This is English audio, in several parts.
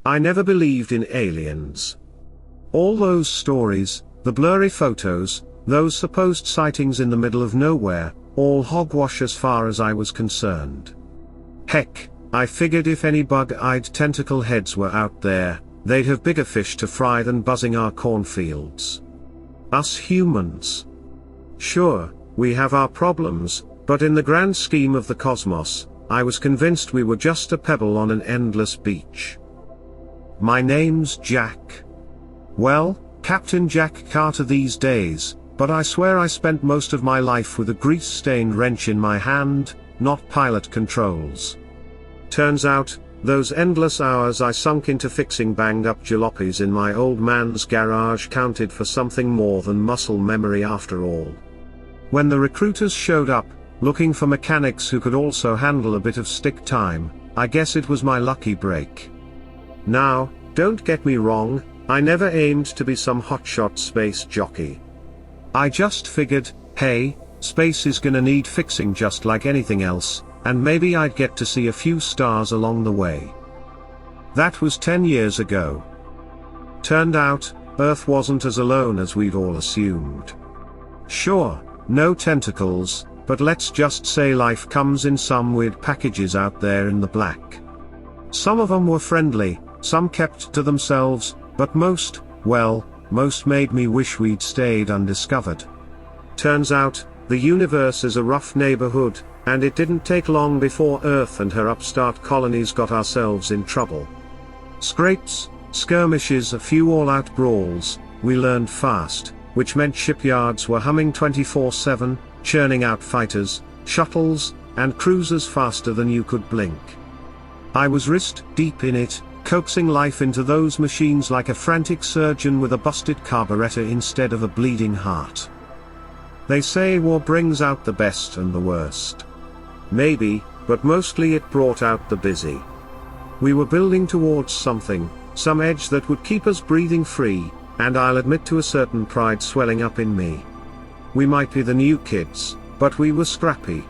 I never believed in aliens. All those stories, the blurry photos, those supposed sightings in the middle of nowhere, all hogwash as far as I was concerned. Heck, I figured if any bug-eyed tentacle heads were out there, they'd have bigger fish to fry than buzzing our cornfields. Us humans. Sure, we have our problems, but in the grand scheme of the cosmos, I was convinced we were just a pebble on an endless beach. My name's Jack. Well, Captain Jack Carter these days, but I swear I spent most of my life with a grease-stained wrench in my hand, not pilot controls. Turns out, those endless hours I sunk into fixing banged-up jalopies in my old man's garage counted for something more than muscle memory after all. When the recruiters showed up, looking for mechanics who could also handle a bit of stick time, I guess it was my lucky break. Now, don't get me wrong, I never aimed to be some hotshot space jockey. I just figured, hey, space is gonna need fixing just like anything else, and maybe I'd get to see a few stars along the way. That was 10 years ago. Turned out, Earth wasn't as alone as we'd all assumed. Sure, no tentacles, but let's just say life comes in some weird packages out there in the black. Some of them were friendly, some kept to themselves, but most made me wish we'd stayed undiscovered. Turns out, the universe is a rough neighborhood, and it didn't take long before Earth and her upstart colonies got ourselves in trouble. Scrapes, skirmishes, a few all-out brawls, we learned fast, which meant shipyards were humming 24/7, churning out fighters, shuttles, and cruisers faster than you could blink. I was wrist deep in it, coaxing life into those machines like a frantic surgeon with a busted carburetor instead of a bleeding heart. They say war brings out the best and the worst. Maybe, but mostly it brought out the busy. We were building towards something, some edge that would keep us breathing free, and I'll admit to a certain pride swelling up in me. We might be the new kids, but we were scrappy.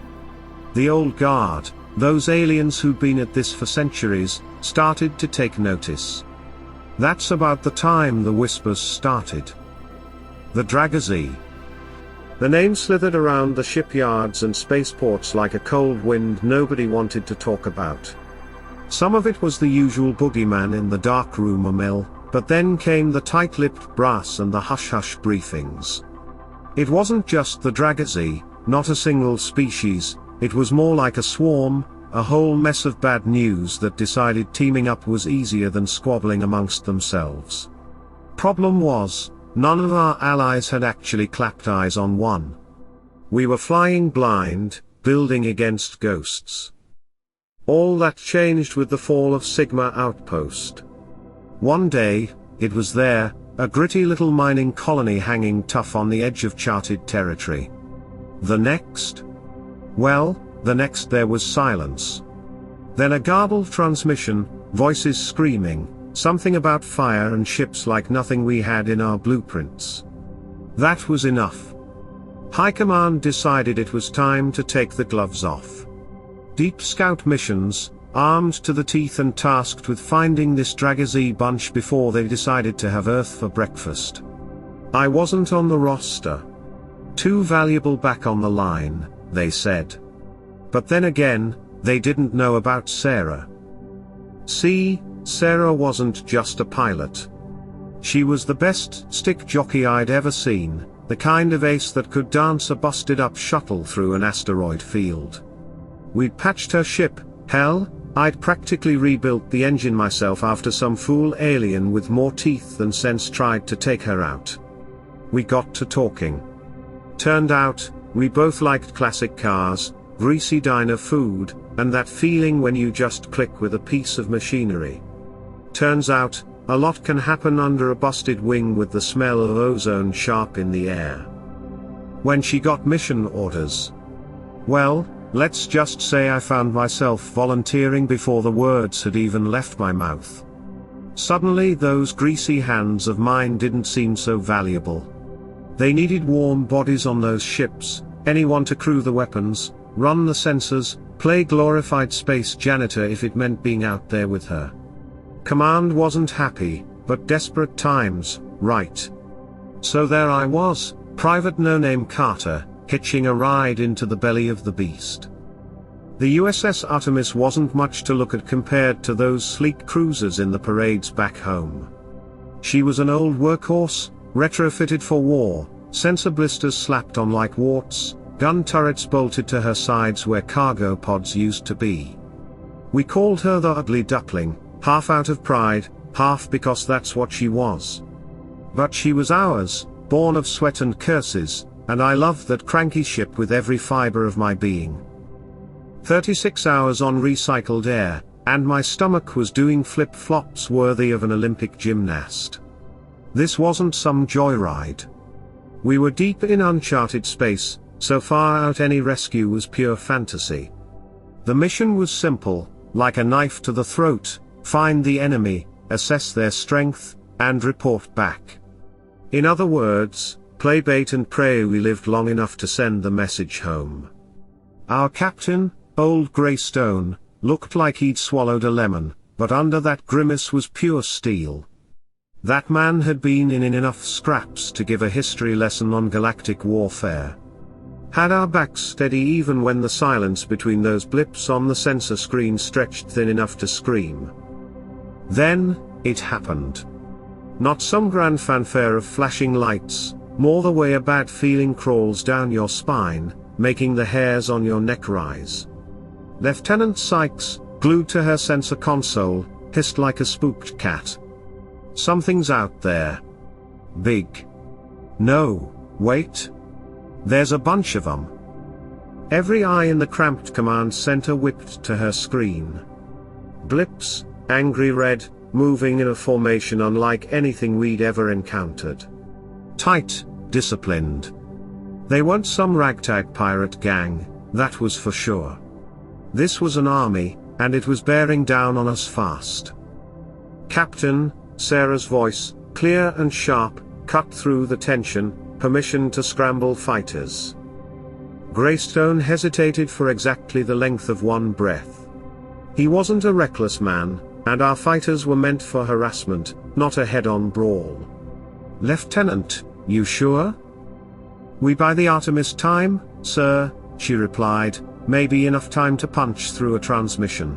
The old guard, those aliens who'd been at this for centuries, started to take notice. That's about the time the whispers started. The Dragazi. The name slithered around the shipyards and spaceports like a cold wind nobody wanted to talk about. Some of it was the usual boogeyman in the dark rumor mill, but then came the tight-lipped brass and the hush-hush briefings. It wasn't just the Dragazi, not a single species, it was more like a swarm, a whole mess of bad news that decided teaming up was easier than squabbling amongst themselves. Problem was, none of our allies had actually clapped eyes on one. We were flying blind, building against ghosts. All that changed with the fall of Sigma Outpost. One day, it was there, a gritty little mining colony hanging tough on the edge of charted territory. The next? Well, the next there was silence. Then a garbled transmission, voices screaming, something about fire and ships like nothing we had in our blueprints. That was enough. High Command decided it was time to take the gloves off. Deep scout missions, armed to the teeth and tasked with finding this Dragazi bunch before they decided to have Earth for breakfast. I wasn't on the roster. Too valuable back on the line, they said. But then again, they didn't know about Sarah. See, Sarah wasn't just a pilot. She was the best stick jockey I'd ever seen, the kind of ace that could dance a busted-up shuttle through an asteroid field. We'd patched her ship, hell, I'd practically rebuilt the engine myself after some fool alien with more teeth than sense tried to take her out. We got to talking. Turned out, we both liked classic cars, greasy diner food, and that feeling when you just click with a piece of machinery. Turns out, a lot can happen under a busted wing with the smell of ozone sharp in the air. When she got mission orders, well, let's just say I found myself volunteering before the words had even left my mouth. Suddenly those greasy hands of mine didn't seem so valuable. They needed warm bodies on those ships, anyone to crew the weapons, run the sensors, play glorified space janitor if it meant being out there with her. Command wasn't happy, but desperate times, right? So there I was, Private No-Name Carter, hitching a ride into the belly of the beast. The USS Artemis wasn't much to look at compared to those sleek cruisers in the parades back home. She was an old workhorse, retrofitted for war, sensor blisters slapped on like warts, gun turrets bolted to her sides where cargo pods used to be. We called her the ugly duckling, half out of pride, half because that's what she was. But she was ours, born of sweat and curses, and I loved that cranky ship with every fiber of my being. 36 hours on recycled air, and my stomach was doing flip-flops worthy of an Olympic gymnast. This wasn't some joyride. We were deep in uncharted space, so far out any rescue was pure fantasy. The mission was simple, like a knife to the throat: find the enemy, assess their strength, and report back. In other words, play bait and pray we lived long enough to send the message home. Our captain, Old Greystone, looked like he'd swallowed a lemon, but under that grimace was pure steel. That man had been in enough scraps to give a history lesson on galactic warfare. Had our backs steady even when the silence between those blips on the sensor screen stretched thin enough to scream. Then, it happened. Not some grand fanfare of flashing lights, more the way a bad feeling crawls down your spine, making the hairs on your neck rise. Lieutenant Sykes, glued to her sensor console, hissed like a spooked cat. Something's out there. Big. No, wait. There's a bunch of them. Every eye in the cramped command center whipped to her screen. Blips, angry red, moving in a formation unlike anything we'd ever encountered. Tight, disciplined. They weren't some ragtag pirate gang, that was for sure. This was an army, and it was bearing down on us fast. Captain, Sarah's voice, clear and sharp, cut through the tension: permission to scramble fighters. Greystone hesitated for exactly the length of one breath. He wasn't a reckless man, and our fighters were meant for harassment, not a head-on brawl. Lieutenant, you sure? We buy the Artemis time, sir, she replied, maybe enough time to punch through a transmission.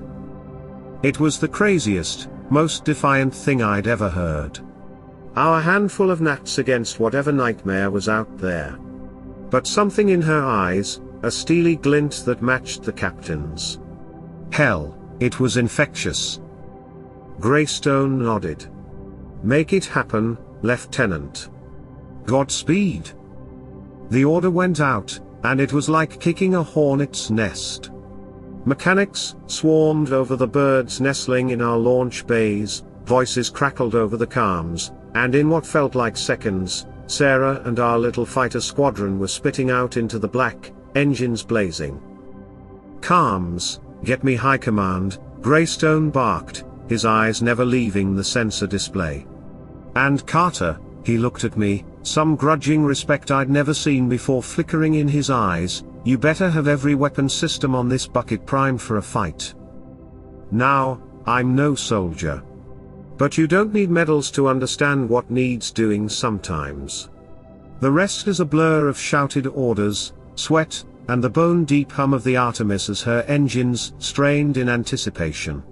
It was the craziest, most defiant thing I'd ever heard. Our handful of gnats against whatever nightmare was out there. But something in her eyes, a steely glint that matched the captain's. Hell, it was infectious. Greystone nodded. Make it happen, Lieutenant. Godspeed. The order went out, and it was like kicking a hornet's nest. Mechanics swarmed over the birds nestling in our launch bays, voices crackled over the comms, and in what felt like seconds, Sarah and our little fighter squadron were spitting out into the black, engines blazing. Comms, get me high command, Greystone barked, his eyes never leaving the sensor display. And Carter, he looked at me, some grudging respect I'd never seen before flickering in his eyes, you better have every weapon system on this bucket primed for a fight. Now, I'm no soldier. But you don't need medals to understand what needs doing sometimes. The rest is a blur of shouted orders, sweat, and the bone-deep hum of the Artemis as her engines strained in anticipation.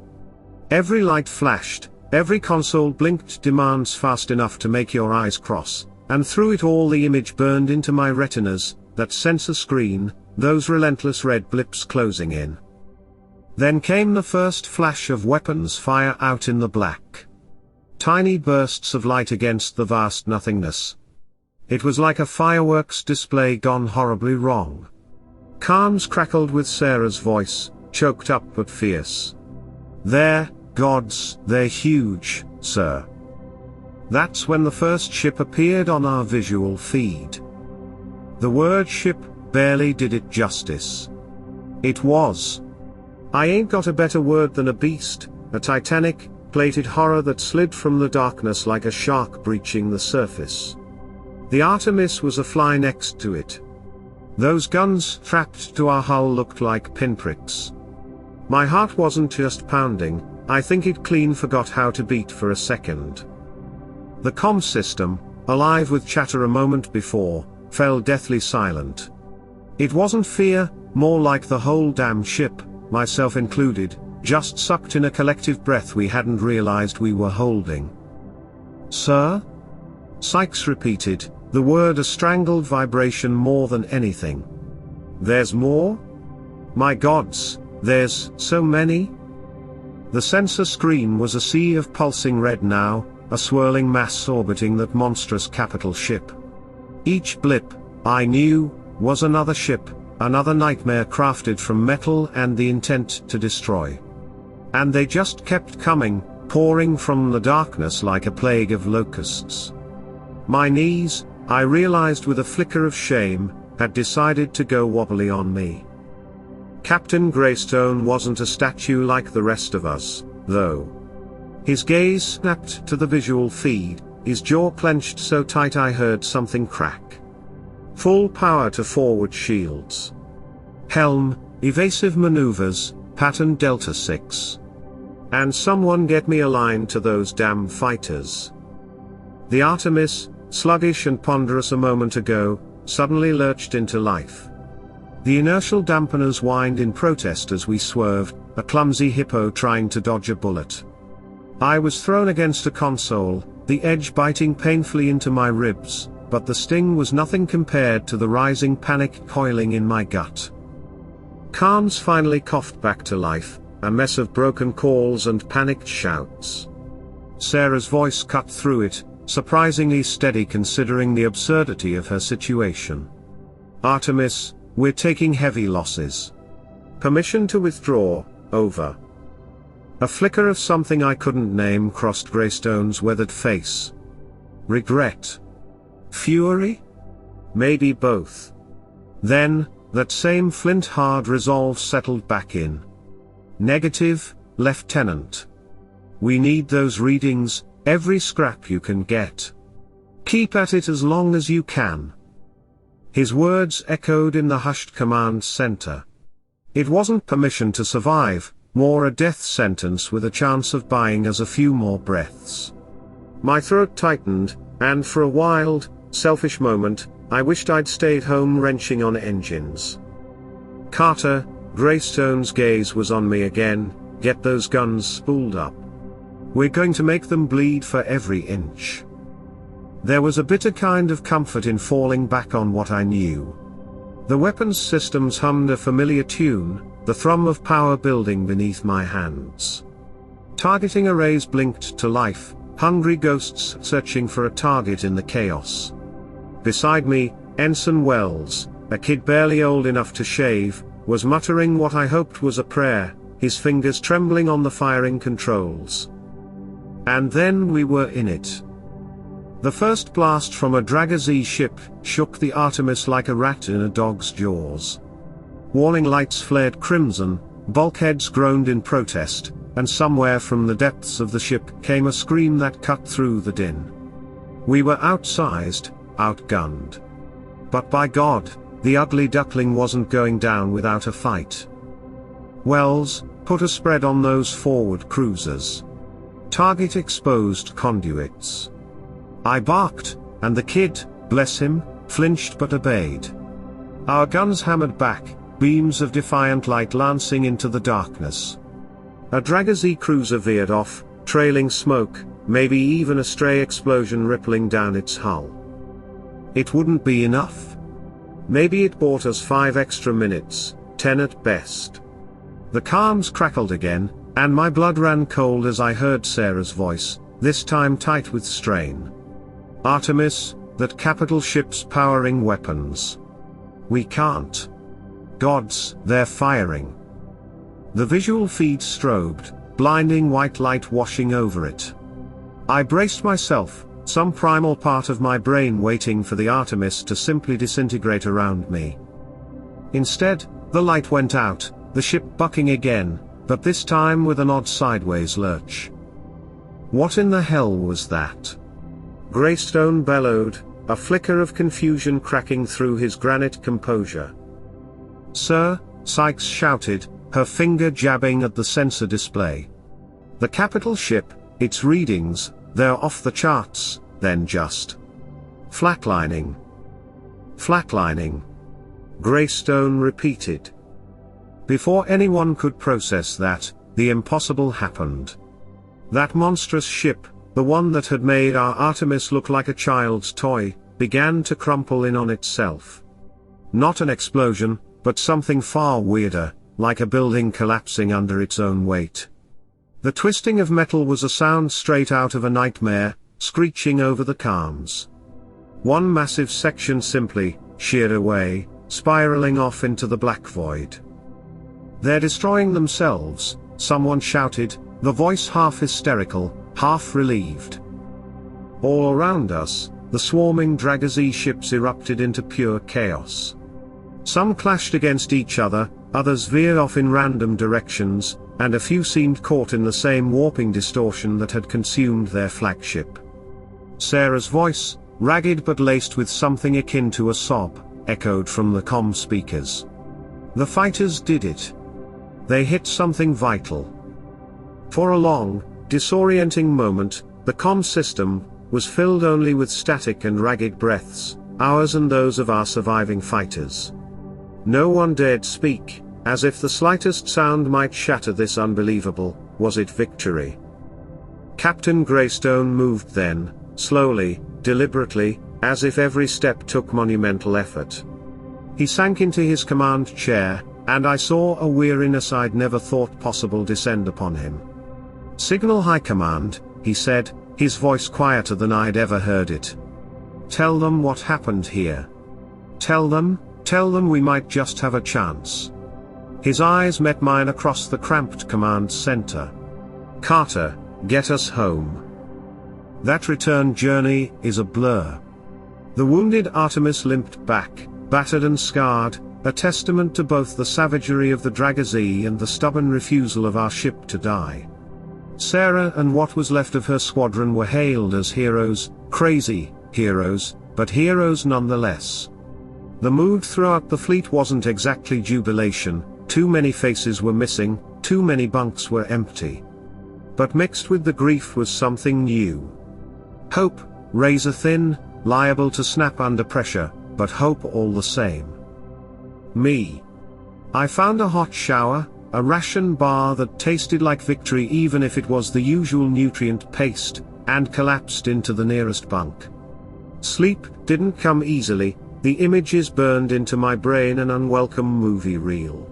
Every light flashed, every console blinked demands fast enough to make your eyes cross, and through it all the image burned into my retinas, that sensor screen, those relentless red blips closing in. Then came the first flash of weapons fire out in the black. Tiny bursts of light against the vast nothingness. It was like a fireworks display gone horribly wrong. Comms crackled with Sarah's voice, choked up but fierce. They're gods, they're huge, sir. That's when the first ship appeared on our visual feed. The word ship barely did it justice. It was. I ain't got a better word than a beast, a titanic, plated horror that slid from the darkness like a shark breaching the surface. The Artemis was a fly next to it. Those guns strapped to our hull looked like pinpricks. My heart wasn't just pounding, I think it clean forgot how to beat for a second. The comm system, alive with chatter a moment before, fell deathly silent. It wasn't fear, more like the whole damn ship, myself included, just sucked in a collective breath we hadn't realized we were holding. "Sir?" Sykes repeated, the word a strangled vibration more than anything. "There's more? My gods, there's so many?" The sensor screen was a sea of pulsing red now, a swirling mass orbiting that monstrous capital ship. Each blip, I knew, was another ship, another nightmare crafted from metal and the intent to destroy. And they just kept coming, pouring from the darkness like a plague of locusts. My knees, I realized with a flicker of shame, had decided to go wobbly on me. Captain Greystone wasn't a statue like the rest of us, though. His gaze snapped to the visual feed, his jaw clenched so tight I heard something crack. Full power to forward shields. Helm, evasive maneuvers, pattern Delta 6. And someone get me aligned to those damn fighters. The Artemis, sluggish and ponderous a moment ago, suddenly lurched into life. The inertial dampeners whined in protest as we swerved, a clumsy hippo trying to dodge a bullet. I was thrown against a console, the edge biting painfully into my ribs, but the sting was nothing compared to the rising panic coiling in my gut. Carnes finally coughed back to life, a mess of broken calls and panicked shouts. Sarah's voice cut through it, surprisingly steady considering the absurdity of her situation. "Artemis, we're taking heavy losses. Permission to withdraw, over." A flicker of something I couldn't name crossed Greystone's weathered face. Regret? Fury? Maybe both. Then, that same flint-hard resolve settled back in. "Negative, Lieutenant. We need those readings, every scrap you can get. Keep at it as long as you can." His words echoed in the hushed command center. It wasn't permission to survive, more a death sentence with a chance of buying us a few more breaths. My throat tightened, and for a wild, selfish moment, I wished I'd stayed home wrenching on engines. "Carter," Greystone's gaze was on me again, "get those guns spooled up. We're going to make them bleed for every inch." There was a bitter kind of comfort in falling back on what I knew. The weapons systems hummed a familiar tune, the thrum of power building beneath my hands. Targeting arrays blinked to life, hungry ghosts searching for a target in the chaos. Beside me, Ensign Wells, a kid barely old enough to shave, was muttering what I hoped was a prayer, his fingers trembling on the firing controls. And then we were in it. The first blast from a Dragazi ship shook the Artemis like a rat in a dog's jaws. Warning lights flared crimson, bulkheads groaned in protest, and somewhere from the depths of the ship came a scream that cut through the din. We were outsized, outgunned. But by God, the ugly duckling wasn't going down without a fight. "Wells, put a spread on those forward cruisers. Target exposed conduits." I barked, and the kid, bless him, flinched but obeyed. Our guns hammered back, beams of defiant light lancing into the darkness. A Dragazi cruiser veered off, trailing smoke, maybe even a stray explosion rippling down its hull. It wouldn't be enough. Maybe it bought us 5 extra minutes, 10 at best. The comms crackled again, and my blood ran cold as I heard Sarah's voice, this time tight with strain. "Artemis, that capital ship's powering weapons. We can't. Gods, they're firing." The visual feed strobed, blinding white light washing over it. I braced myself, some primal part of my brain waiting for the Artemis to simply disintegrate around me. Instead, the light went out, the ship bucking again, but this time with an odd sideways lurch. What in the hell was that? Greystone bellowed, a flicker of confusion cracking through his granite composure. "Sir," Sykes shouted, her finger jabbing at the sensor display. The capital ship, its readings, they're off the charts, then just flatlining. Flatlining. Greystone repeated. Before anyone could process that, the impossible happened. That monstrous ship, the one that had made our Artemis look like a child's toy, began to crumple in on itself. Not an explosion, but something far weirder, like a building collapsing under its own weight. The twisting of metal was a sound straight out of a nightmare, screeching over the calms. One massive section simply sheared away, spiraling off into the black void. "They're destroying themselves," someone shouted, the voice half hysterical, half relieved. All around us, the swarming Dragazi ships erupted into pure chaos. Some clashed against each other, others veered off in random directions, and a few seemed caught in the same warping distortion that had consumed their flagship. Sarah's voice, ragged but laced with something akin to a sob, echoed from the comm speakers. The fighters did it. They hit something vital. For a long, disorienting moment, the comm system was filled only with static and ragged breaths, ours and those of our surviving fighters. No one dared speak, as if the slightest sound might shatter this unbelievable, was it victory? Captain Greystone moved then, slowly, deliberately, as if every step took monumental effort. He sank into his command chair, and I saw a weariness I'd never thought possible descend upon him. "Signal High Command," he said, his voice quieter than I'd ever heard it. "Tell them what happened here. Tell them we might just have a chance." His eyes met mine across the cramped command center. "Carter, get us home. That return journey is a blur." The wounded Artemis limped back, battered and scarred, a testament to both the savagery of the Dragazi and the stubborn refusal of our ship to die. Sarah and what was left of her squadron were hailed as heroes, crazy heroes, but heroes nonetheless. The mood throughout the fleet wasn't exactly jubilation, too many faces were missing, too many bunks were empty. But mixed with the grief was something new. Hope, razor thin, liable to snap under pressure, but hope all the same. Me. I found a hot shower, a ration bar that tasted like victory even if it was the usual nutrient paste, and collapsed into the nearest bunk. Sleep didn't come easily, the images burned into my brain an unwelcome movie reel.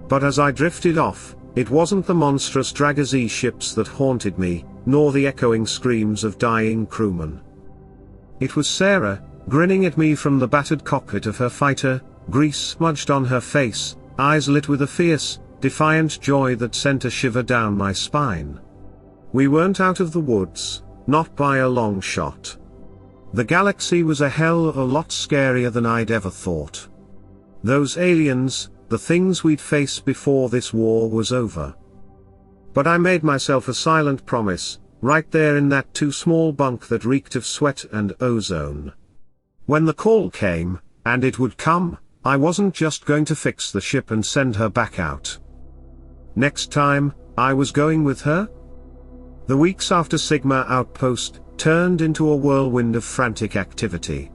But as I drifted off, it wasn't the monstrous Dragazi ships that haunted me, nor the echoing screams of dying crewmen. It was Sarah, grinning at me from the battered cockpit of her fighter, grease smudged on her face, eyes lit with a fierce, defiant joy that sent a shiver down my spine. We weren't out of the woods, not by a long shot. The galaxy was a hell of a lot scarier than I'd ever thought. Those aliens, the things we'd face before this war was over. But I made myself a silent promise, right there in that too small bunk that reeked of sweat and ozone. When the call came, and it would come, I wasn't just going to fix the ship and send her back out. Next time, I was going with her? The weeks after Sigma Outpost turned into a whirlwind of frantic activity.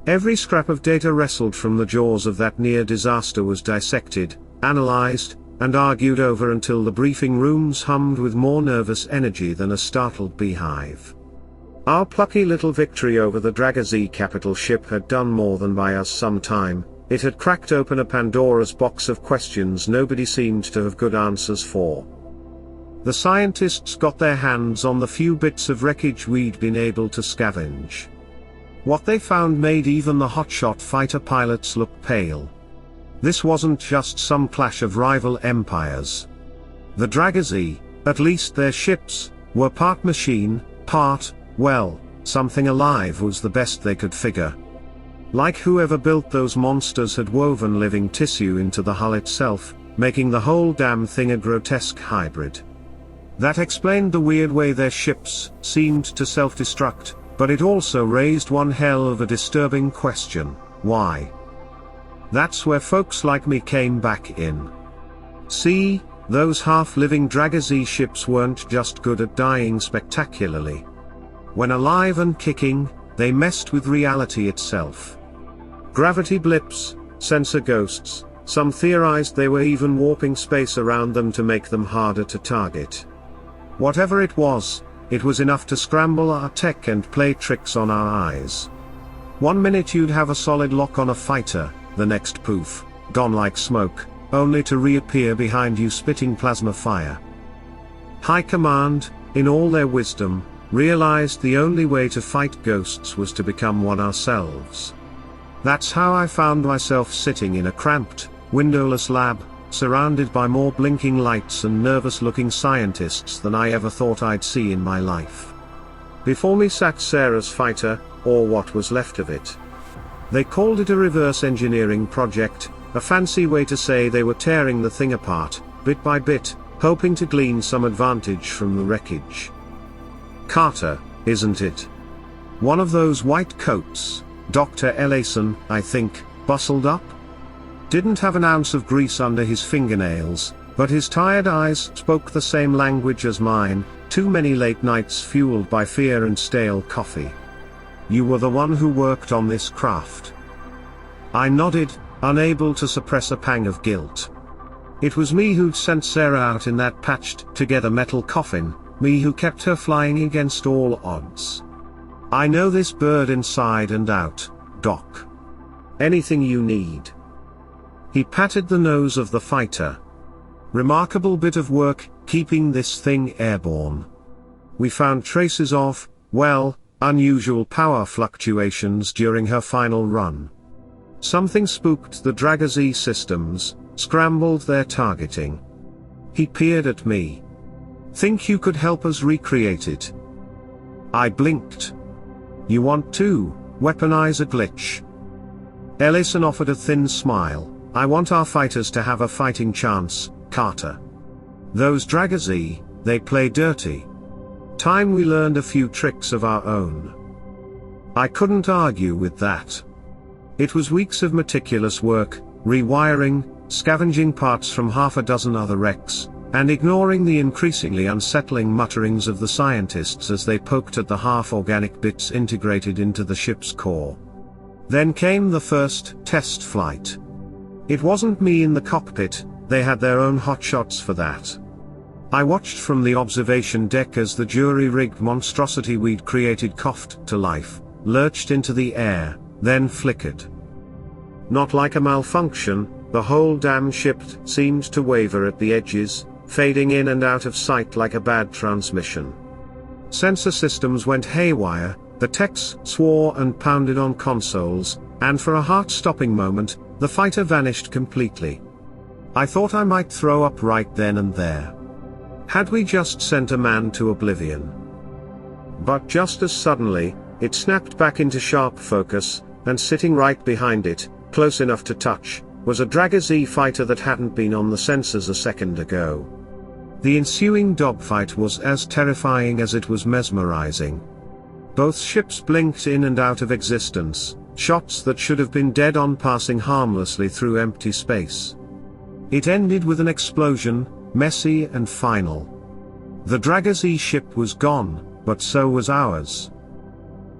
Every scrap of data wrestled from the jaws of that near disaster was dissected, analyzed, and argued over until the briefing rooms hummed with more nervous energy than a startled beehive. Our plucky little victory over the Dragazi capital ship had done more than buy us some time. It had cracked open a Pandora's box of questions nobody seemed to have good answers for. The scientists got their hands on the few bits of wreckage we'd been able to scavenge. What they found made even the hotshot fighter pilots look pale. This wasn't just some clash of rival empires. The Dragazi, at least their ships, were part machine, part, well, something alive was the best they could figure. Like whoever built those monsters had woven living tissue into the hull itself, making the whole damn thing a grotesque hybrid. That explained the weird way their ships seemed to self-destruct, but it also raised one hell of a disturbing question: why? That's where folks like me came back in. See, Those half-living Dragazi ships weren't just good at dying spectacularly. When alive and kicking, they messed with reality itself. Gravity blips, sensor ghosts, some theorized they were even warping space around them to make them harder to target. Whatever it was enough to scramble our tech and play tricks on our eyes. One minute you'd have a solid lock on a fighter, the next poof, gone like smoke, only to reappear behind you spitting plasma fire. High Command, in all their wisdom, realized the only way to fight ghosts was to become one ourselves. That's how I found myself sitting in a cramped, windowless lab, surrounded by more blinking lights and nervous-looking scientists than I ever thought I'd see in my life. Before me sat Sarah's fighter, or what was left of it. They called it a reverse engineering project, a fancy way to say they were tearing the thing apart, bit by bit, hoping to glean some advantage from the wreckage. Carter, isn't it? One of those white coats, Dr. Ellison, I think, bustled up. Didn't have an ounce of grease under his fingernails, but his tired eyes spoke the same language as mine, too many late nights fueled by fear and stale coffee. You were the one who worked on this craft. I nodded, unable to suppress a pang of guilt. It was me who'd sent Sarah out in that patched-together metal coffin, me who kept her flying against all odds. I know this bird inside and out, Doc. Anything you need. He patted the nose of the fighter. Remarkable bit of work, keeping this thing airborne. We found traces of, well, unusual power fluctuations during her final run. Something spooked the Dragazi systems, scrambled their targeting. He peered at me. Think you could help us recreate it? I blinked. You want to weaponize a glitch? Ellison offered a thin smile. I want our fighters to have a fighting chance, Carter. Those Dragazi, they play dirty. Time we learned a few tricks of our own. I couldn't argue with that. It was weeks of meticulous work, rewiring, scavenging parts from half a dozen other wrecks, and ignoring the increasingly unsettling mutterings of the scientists as they poked at the half-organic bits integrated into the ship's core. Then came the first test flight. It wasn't me in the cockpit, they had their own hotshots for that. I watched from the observation deck as the jury-rigged monstrosity we'd created coughed to life, lurched into the air, then flickered. Not like a malfunction, the whole damn ship seemed to waver at the edges, fading in and out of sight like a bad transmission. Sensor systems went haywire, the techs swore and pounded on consoles, and for a heart-stopping moment, the fighter vanished completely. I thought I might throw up right then and there. Had we just sent a man to oblivion? But just as suddenly, it snapped back into sharp focus, and sitting right behind it, close enough to touch, was a Dragazi fighter that hadn't been on the sensors a second ago. The ensuing dogfight was as terrifying as it was mesmerizing. Both ships blinked in and out of existence, shots that should have been dead on passing harmlessly through empty space. It ended with an explosion, messy and final. The Dragazi ship was gone, but so was ours.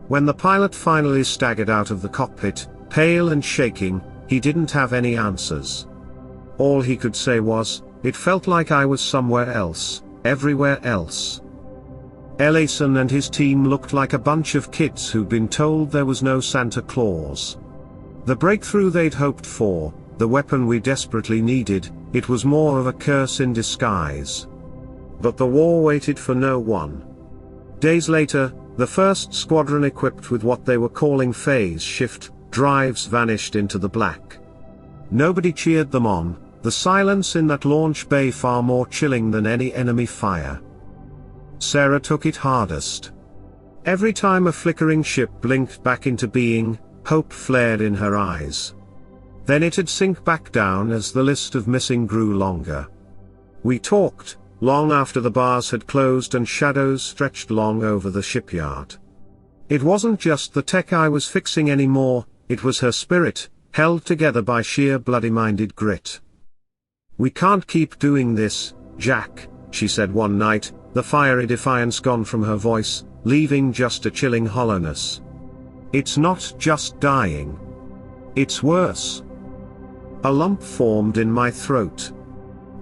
When the pilot finally staggered out of the cockpit, pale and shaking, he didn't have any answers. All he could say was, "It felt like I was somewhere else, everywhere else." Ellison and his team looked like a bunch of kids who'd been told there was no Santa Claus. The breakthrough they'd hoped for, the weapon we desperately needed, it was more of a curse in disguise. But the war waited for no one. Days later, the first squadron equipped with what they were calling phase shift drives vanished into the black. Nobody cheered them on, the silence in that launch bay far more chilling than any enemy fire. Sarah took it hardest. Every time a flickering ship blinked back into being, hope flared in her eyes. Then it'd sink back down as the list of missing grew longer. We talked, long after the bars had closed and shadows stretched long over the shipyard. It wasn't just the tech I was fixing anymore, it was her spirit, held together by sheer bloody-minded grit. "We can't keep doing this," "Jack," she said one night, the fiery defiance gone from her voice, leaving just a chilling hollowness. "It's not just dying. It's worse." A lump formed in my throat.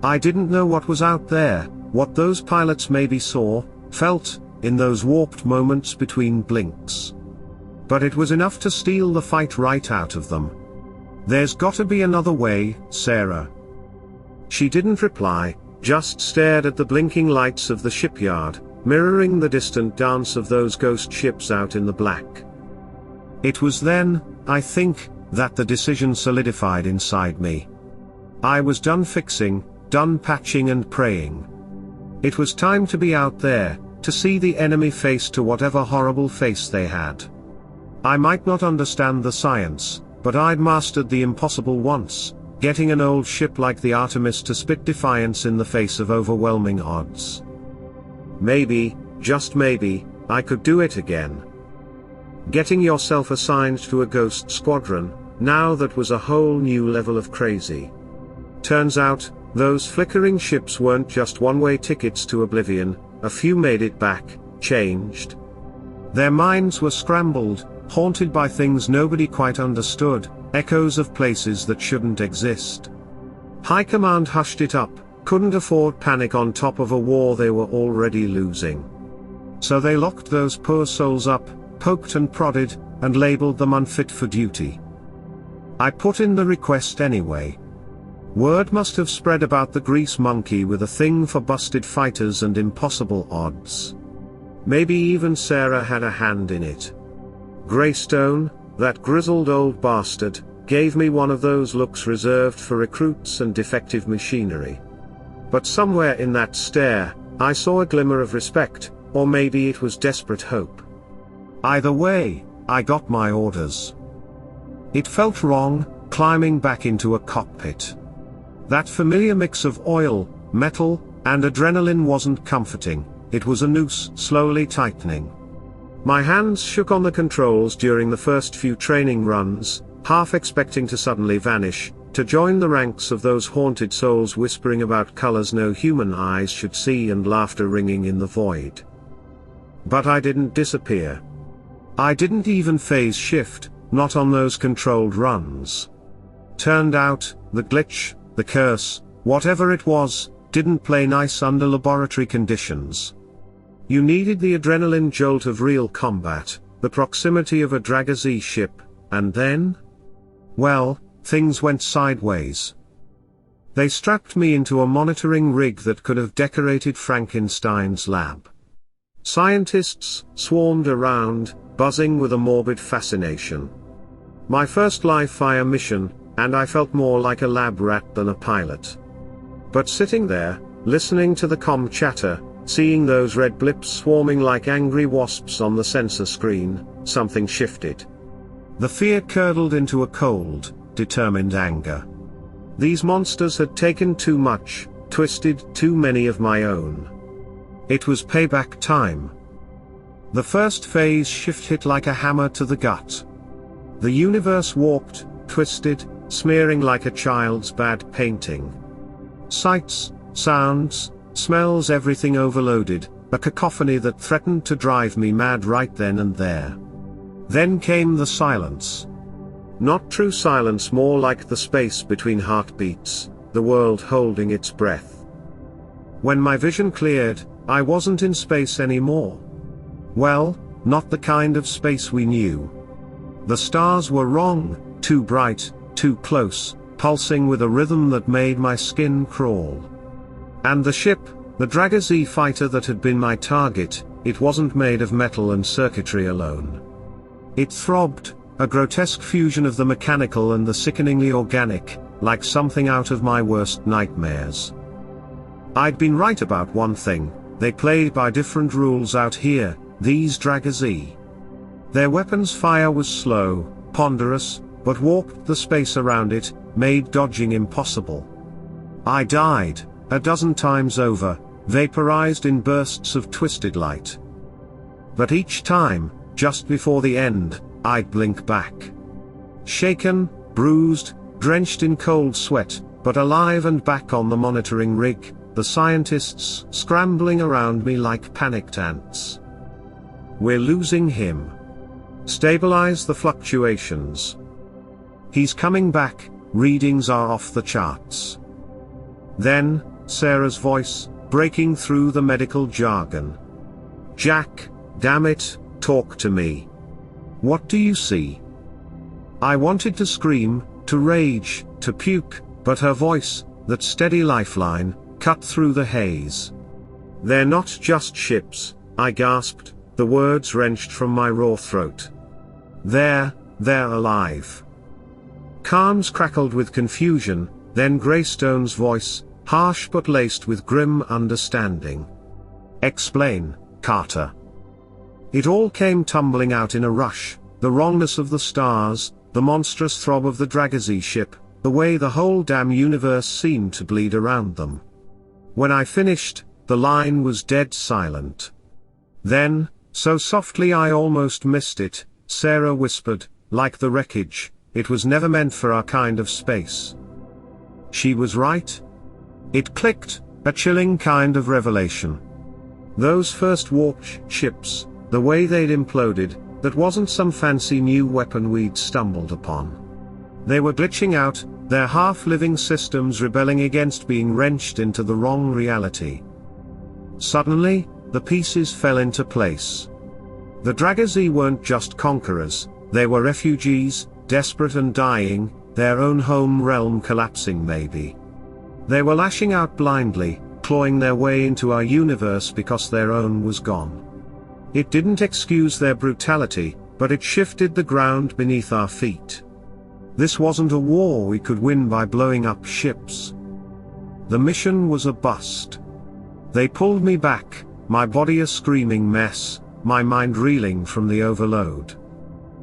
I didn't know what was out there, what those pilots maybe saw, felt, in those warped moments between blinks. But it was enough to steal the fight right out of them. "There's gotta be another way, Sarah." She didn't reply, just stared at the blinking lights of the shipyard, mirroring the distant dance of those ghost ships out in the black. It was then, I think, that the decision solidified inside me. I was done fixing, done patching and praying. It was time to be out there, to see the enemy face to whatever horrible face they had. I might not understand the science, but I'd mastered the impossible once, getting an old ship like the Artemis to spit defiance in the face of overwhelming odds. Maybe, just maybe, I could do it again. Getting yourself assigned to a ghost squadron, now that was a whole new level of crazy. Turns out, those flickering ships weren't just one-way tickets to oblivion. A few made it back, changed. Their minds were scrambled, haunted by things nobody quite understood, echoes of places that shouldn't exist. High Command hushed it up, couldn't afford panic on top of a war they were already losing. So they locked those poor souls up, poked and prodded, and labeled them unfit for duty. I put in the request anyway. Word must have spread about the grease monkey with a thing for busted fighters and impossible odds. Maybe even Sarah had a hand in it. Greystone, that grizzled old bastard, gave me one of those looks reserved for recruits and defective machinery. But somewhere in that stare, I saw a glimmer of respect, or maybe it was desperate hope. Either way, I got my orders. It felt wrong, climbing back into a cockpit. That familiar mix of oil, metal, and adrenaline wasn't comforting, it was a noose slowly tightening. My hands shook on the controls during the first few training runs, half expecting to suddenly vanish, to join the ranks of those haunted souls whispering about colors no human eyes should see and laughter ringing in the void. But I didn't disappear. I didn't even phase shift, not on those controlled runs. Turned out, the glitch, the curse, whatever it was, didn't play nice under laboratory conditions. You needed the adrenaline jolt of real combat, the proximity of a Dragazi ship, and then? Well, things went sideways. They strapped me into a monitoring rig that could have decorated Frankenstein's lab. Scientists swarmed around, buzzing with a morbid fascination. My first live fire mission, and I felt more like a lab rat than a pilot. But sitting there, listening to the comm chatter, seeing those red blips swarming like angry wasps on the sensor screen, something shifted. The fear curdled into a cold, determined anger. These monsters had taken too much, twisted too many of my own. It was payback time. The first phase shift hit like a hammer to the gut. The universe warped, twisted, smearing like a child's bad painting. Sights, sounds, smells, everything overloaded, a cacophony that threatened to drive me mad right then and there. Then came the silence. Not true silence, more like the space between heartbeats, the world holding its breath. When my vision cleared, I wasn't in space anymore. Well, not the kind of space we knew. The stars were wrong, too bright, too close, pulsing with a rhythm that made my skin crawl. And the ship, the Dragazi fighter that had been my target, it wasn't made of metal and circuitry alone. It throbbed, a grotesque fusion of the mechanical and the sickeningly organic, like something out of my worst nightmares. I'd been right about one thing: they played by different rules out here, these Dragazi. Their weapons fire was slow, ponderous, but warped the space around it, made dodging impossible. I died, a dozen times over, vaporized in bursts of twisted light. But each time, just before the end, I'd blink back. Shaken, bruised, drenched in cold sweat, but alive and back on the monitoring rig, the scientists scrambling around me like panicked ants. We're losing him. Stabilize the fluctuations. He's coming back, readings are off the charts. Then, Sarah's voice, breaking through the medical jargon. Jack, damn it, talk to me. What do you see? I wanted to scream, to rage, to puke, but her voice, that steady lifeline, cut through the haze. They're not just ships, I gasped, the words wrenched from my raw throat. They're alive. Carnes crackled with confusion, then Greystone's voice, harsh but laced with grim understanding. Explain, Carter. It all came tumbling out in a rush, the wrongness of the stars, the monstrous throb of the Dragazi ship, the way the whole damn universe seemed to bleed around them. When I finished, the line was dead silent. Then, so softly I almost missed it, Sarah whispered, like the wreckage, it was never meant for our kind of space. She was right. It clicked, a chilling kind of revelation. Those first warped ships, the way they'd imploded, that wasn't some fancy new weapon we'd stumbled upon. They were glitching out, their half-living systems rebelling against being wrenched into the wrong reality. Suddenly, the pieces fell into place. The Dragazi weren't just conquerors, they were refugees, desperate and dying, their own home realm collapsing maybe. They were lashing out blindly, clawing their way into our universe because their own was gone. It didn't excuse their brutality, but it shifted the ground beneath our feet. This wasn't a war we could win by blowing up ships. The mission was a bust. They pulled me back, my body a screaming mess, my mind reeling from the overload.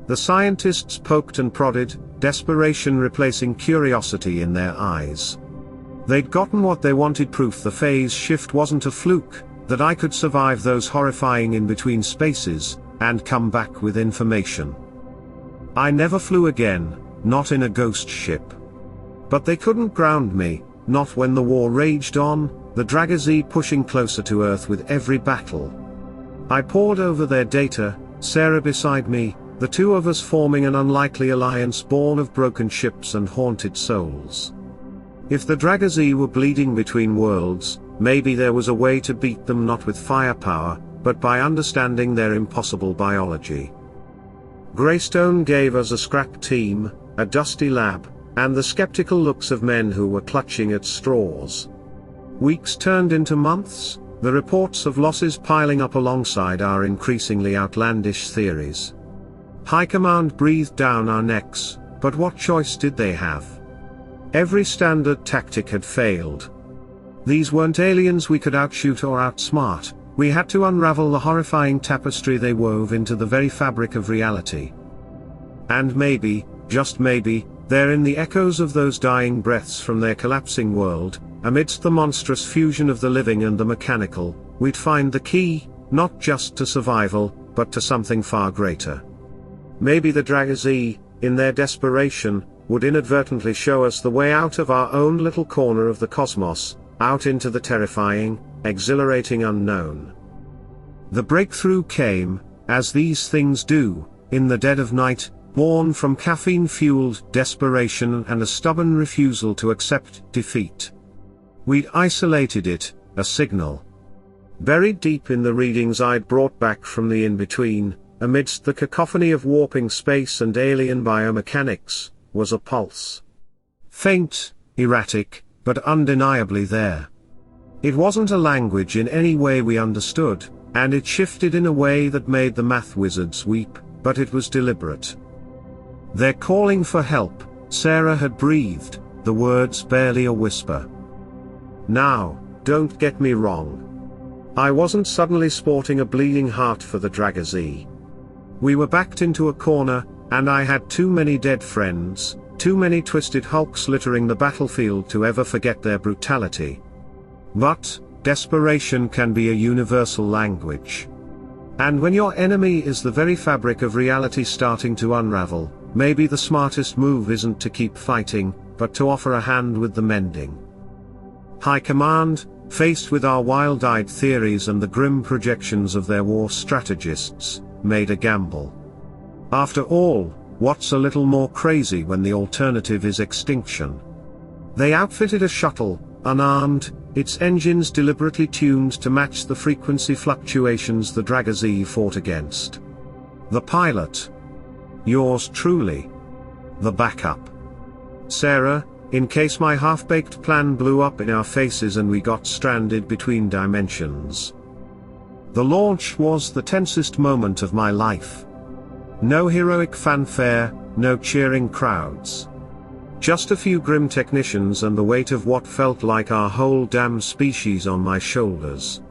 The scientists poked and prodded, desperation replacing curiosity in their eyes. They'd gotten what they wanted, proof the phase shift wasn't a fluke, that I could survive those horrifying in-between spaces, and come back with information. I never flew again, not in a ghost ship. But they couldn't ground me, not when the war raged on, the Dragazi pushing closer to Earth with every battle. I pored over their data, Sarah beside me, the two of us forming an unlikely alliance born of broken ships and haunted souls. If the Dragazi were bleeding between worlds, maybe there was a way to beat them, not with firepower, but by understanding their impossible biology. Greystone gave us a scrap team, a dusty lab, and the skeptical looks of men who were clutching at straws. Weeks turned into months, the reports of losses piling up alongside our increasingly outlandish theories. High Command breathed down our necks, but what choice did they have? Every standard tactic had failed. These weren't aliens we could outshoot or outsmart, we had to unravel the horrifying tapestry they wove into the very fabric of reality. And maybe, just maybe, there in the echoes of those dying breaths from their collapsing world, amidst the monstrous fusion of the living and the mechanical, we'd find the key, not just to survival, but to something far greater. Maybe the Dragazi, in their desperation, would inadvertently show us the way out of our own little corner of the cosmos, out into the terrifying, exhilarating unknown. The breakthrough came, as these things do, in the dead of night, born from caffeine-fueled desperation and a stubborn refusal to accept defeat. We'd isolated it, a signal. Buried deep in the readings I'd brought back from the in-between, amidst the cacophony of warping space and alien biomechanics, was a pulse. Faint, erratic, but undeniably there. It wasn't a language in any way we understood, and it shifted in a way that made the math wizards weep, but it was deliberate. They're calling for help, Sarah had breathed, the words barely a whisper. Now, don't get me wrong. I wasn't suddenly sporting a bleeding heart for the Dragazi. We were backed into a corner, and I had too many dead friends, too many twisted hulks littering the battlefield to ever forget their brutality. But, desperation can be a universal language. And when your enemy is the very fabric of reality starting to unravel, maybe the smartest move isn't to keep fighting, but to offer a hand with the mending. High Command, faced with our wild-eyed theories and the grim projections of their war strategists, made a gamble. After all, what's a little more crazy when the alternative is extinction? They outfitted a shuttle, unarmed, its engines deliberately tuned to match the frequency fluctuations the Dragazi fought against. The pilot. Yours truly. The backup. Sarah, in case my half-baked plan blew up in our faces and we got stranded between dimensions. The launch was the tensest moment of my life. No heroic fanfare, no cheering crowds. Just a few grim technicians and the weight of what felt like our whole damn species on my shoulders.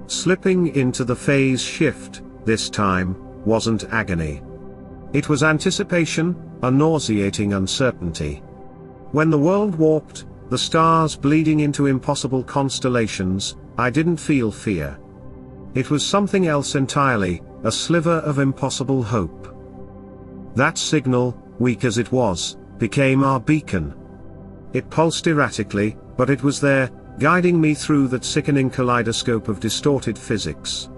Slipping into the phase shift, this time, wasn't agony. It was anticipation, a nauseating uncertainty. When the world warped, the stars bleeding into impossible constellations, I didn't feel fear. It was something else entirely, a sliver of impossible hope. That signal, weak as it was, became our beacon. It pulsed erratically, but it was there, guiding me through that sickening kaleidoscope of distorted physics.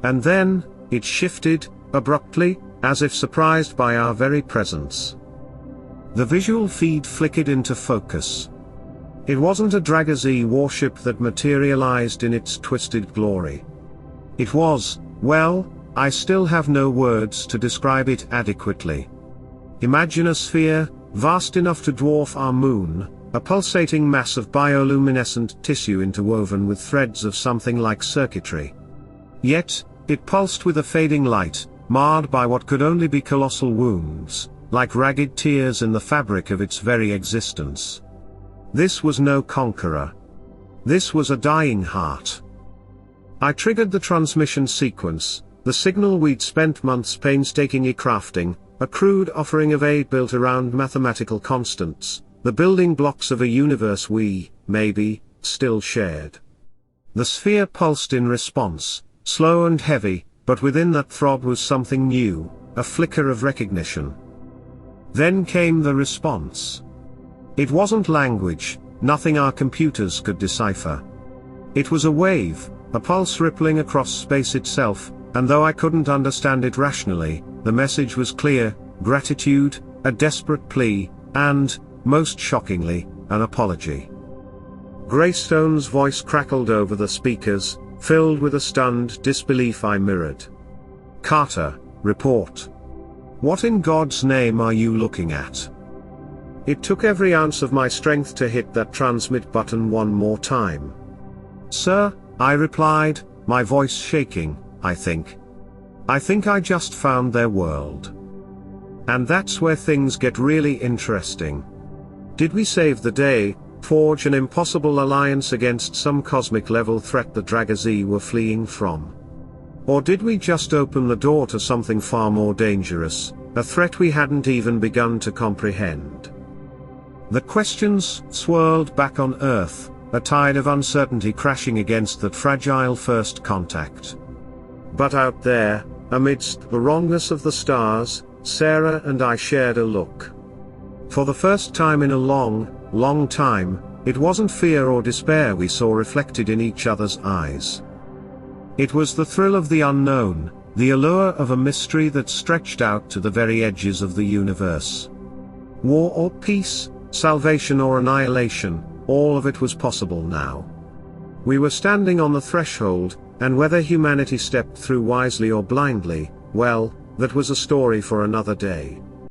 And then, it shifted, abruptly, as if surprised by our very presence. The visual feed flickered into focus. It wasn't a Dragazi warship that materialized in its twisted glory. It was, well, I still have no words to describe it adequately. Imagine a sphere, vast enough to dwarf our moon, a pulsating mass of bioluminescent tissue interwoven with threads of something like circuitry. Yet, it pulsed with a fading light, marred by what could only be colossal wounds, like ragged tears in the fabric of its very existence. This was no conqueror. This was a dying heart. I triggered the transmission sequence, the signal we'd spent months painstakingly crafting, a crude offering of aid built around mathematical constants, the building blocks of a universe we, maybe, still shared. The sphere pulsed in response, slow and heavy, but within that throb was something new, a flicker of recognition. Then came the response. It wasn't language, nothing our computers could decipher. It was a wave, a pulse rippling across space itself, and though I couldn't understand it rationally, the message was clear: gratitude, a desperate plea, and, most shockingly, an apology. Greystone's voice crackled over the speakers, filled with a stunned disbelief I mirrored. "Carter, report. What in God's name are you looking at?" It took every ounce of my strength to hit that transmit button one more time. "Sir," I replied, my voice shaking, I think I just found their world. And that's where things get really interesting. Did we save the day, forge an impossible alliance against some cosmic-level threat the Dragazi were fleeing from? Or did we just open the door to something far more dangerous, a threat we hadn't even begun to comprehend? The questions swirled back on Earth, a tide of uncertainty crashing against that fragile first contact. But out there, amidst the wrongness of the stars, Sarah and I shared a look. For the first time in a long, long time, it wasn't fear or despair we saw reflected in each other's eyes. It was the thrill of the unknown, the allure of a mystery that stretched out to the very edges of the universe. War or peace, salvation or annihilation, all of it was possible now. We were standing on the threshold, and whether humanity stepped through wisely or blindly, well, that was a story for another day.